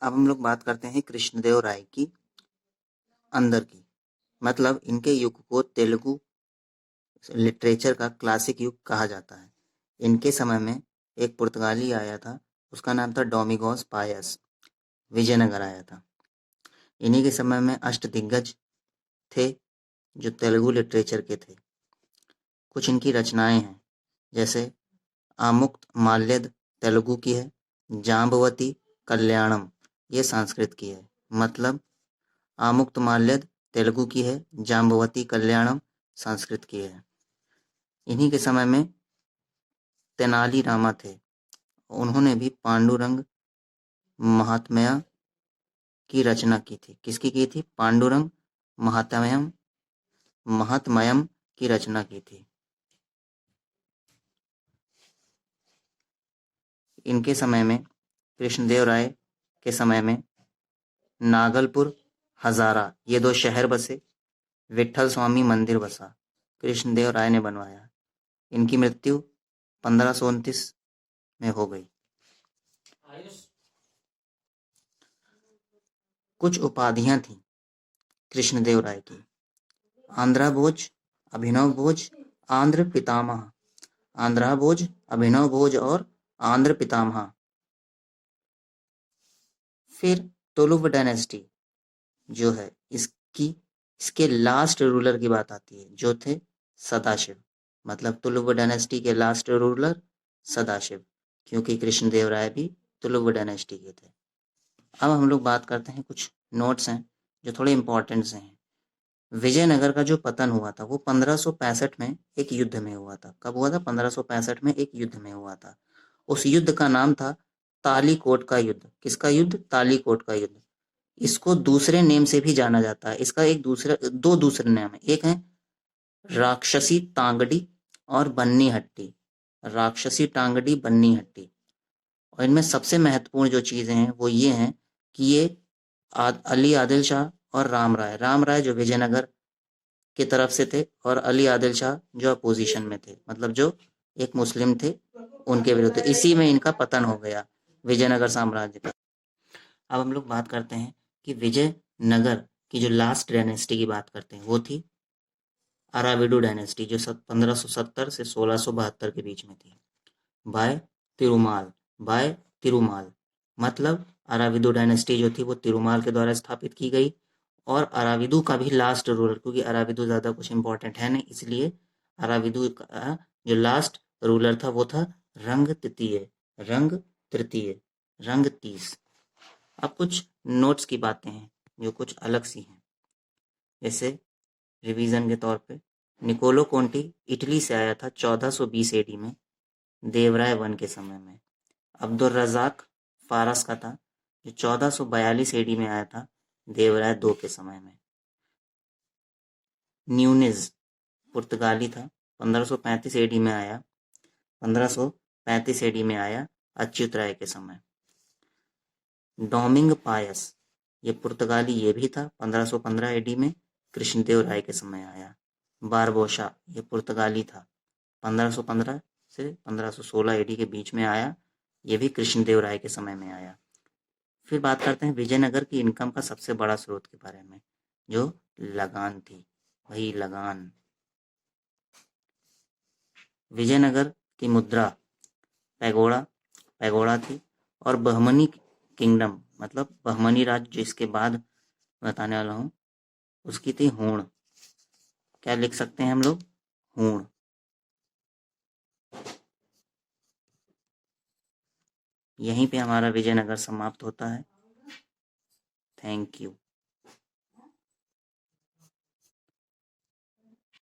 अब हम लोग बात करते हैं कृष्णदेव राय की अंदर की, मतलब इनके युग को तेलुगु लिटरेचर का क्लासिक युग कहा जाता है। इनके समय में एक पुर्तगाली आया था, उसका नाम था डोमिगोस पायस, विजयनगर आया था। इन्हीं के समय में अष्टदिग्गज थे जो तेलुगु लिटरेचर के थे। कुछ इनकी रचनाएं हैं, जैसे आमुक्त माल्यद तेलुगु की है, जाम्बवती कल्याणम ये संस्कृत की है। मतलब आमुक्त माल्यद तेलुगु की है, जाम्बवती कल्याणम संस्कृत की है। इन्हीं के समय में तेनाली रामा थे, उन्होंने भी पांडुरंग महात्म्य की रचना की थी। किसकी की थी? पांडुरंग महात्म्यम महात्म्यम की रचना की थी। इनके समय में, कृष्णदेव राय के समय में नागलपुर, हजारा ये दो शहर बसे, विठल स्वामी मंदिर बसा, कृष्णदेव राय ने बनवाया। इनकी मृत्यु 1529 में हो गई। कुछ उपाधियां थी कृष्णदेव राय की: आंध्रा भोज, अभिनव भोज, आंध्र पितामह, आंध्रा भोज, अभिनव भोज और आंध्र पितामह। फिर तुलुव डायनेस्टी जो है, इसके लास्ट रूलर की बात आती है, जो थे सदाशिव। मतलब तुलुव डायनेस्टी के लास्ट रूलर सदाशिव, क्योंकि कृष्णदेव राय भी तुलुव डायनेस्टी के थे। अब हम लोग बात करते हैं, कुछ नोट्स हैं जो थोड़े इंपॉर्टेंट से हैं। विजयनगर का जो पतन हुआ था वो 1565 में एक युद्ध में हुआ था। कब हुआ था? 1565 में एक युद्ध में हुआ था। उस युद्ध का नाम था तालीकोट का युद्ध। किसका युद्ध? तालीकोट का युद्ध। इसको दूसरे नेम से भी जाना जाता है। इसका दो दूसरे नाम है। एक है राक्षसी टांगड़ी और बन्नी हट्टी। राक्षसी टांगड़ी, बन्नी हट्टी। और इनमें सबसे महत्वपूर्ण जो चीजें हैं वो ये हैं कि ये अली आदिल शाह और राम राय जो विजयनगर की तरफ से थे, और अली आदिल शाह जो अपोजिशन में थे, मतलब जो एक मुस्लिम थे, उनके विरुद्ध। इसी में इनका पतन हो गया, विजयनगर साम्राज्य का। अब हम लोग बात करते हैं कि विजयनगर की जो लास्ट डायनेस्टी की बात करते हैं वो थी अराविडु डायनेस्टी, जो 1570 से 1672 के बीच में थी। बाय तिरुमाल, मतलब अराविदु डायनेस्टी जो थी वो तिरुमाल के द्वारा स्थापित की गई। और अराविदु का भी लास्ट रूलर, क्योंकि अराविदु ज्यादा कुछ इंपॉर्टेंट है नहीं, इसलिए अराविदु का जो लास्ट रूलर था वो था रंग तीस। अब कुछ नोट्स की बातें हैं जो कुछ अलग सी हैं, जैसे रिवीजन के तौर पे निकोलो कोंटी इटली से आया था 1420 एडी में, देवराय वन के समय में। अब्दुल रजाक फारस का था, जो 1442 एडी में आया था, देवराय दो के समय में। न्यूनिज पुर्तगाली था, 1535 एडी में आया, 1535 एडी में आया, अच्युत राय के समय। डोमिंग पायस ये पुर्तगाली ये भी था, 1515 एडी में, कृष्णदेव राय के समय आया। बारबोसा ये पुर्तगाली था, 1515 से 1516 एडी के बीच में आया, ये भी कृष्णदेव राय के समय में आया। फिर बात करते हैं विजयनगर की इनकम का सबसे बड़ा स्रोत के बारे में, जो लगान थी, वही लगान। विजयनगर की मुद्रा पैगोड़ा थी, और बहमनी किंगडम, मतलब बहमनी राज्य जिसके बाद बताने वाला हूँ, उसकी थी हूण। क्या लिख सकते हैं हम लोग? हूण। यहीं पे हमारा विजयनगर समाप्त होता है। Thank you.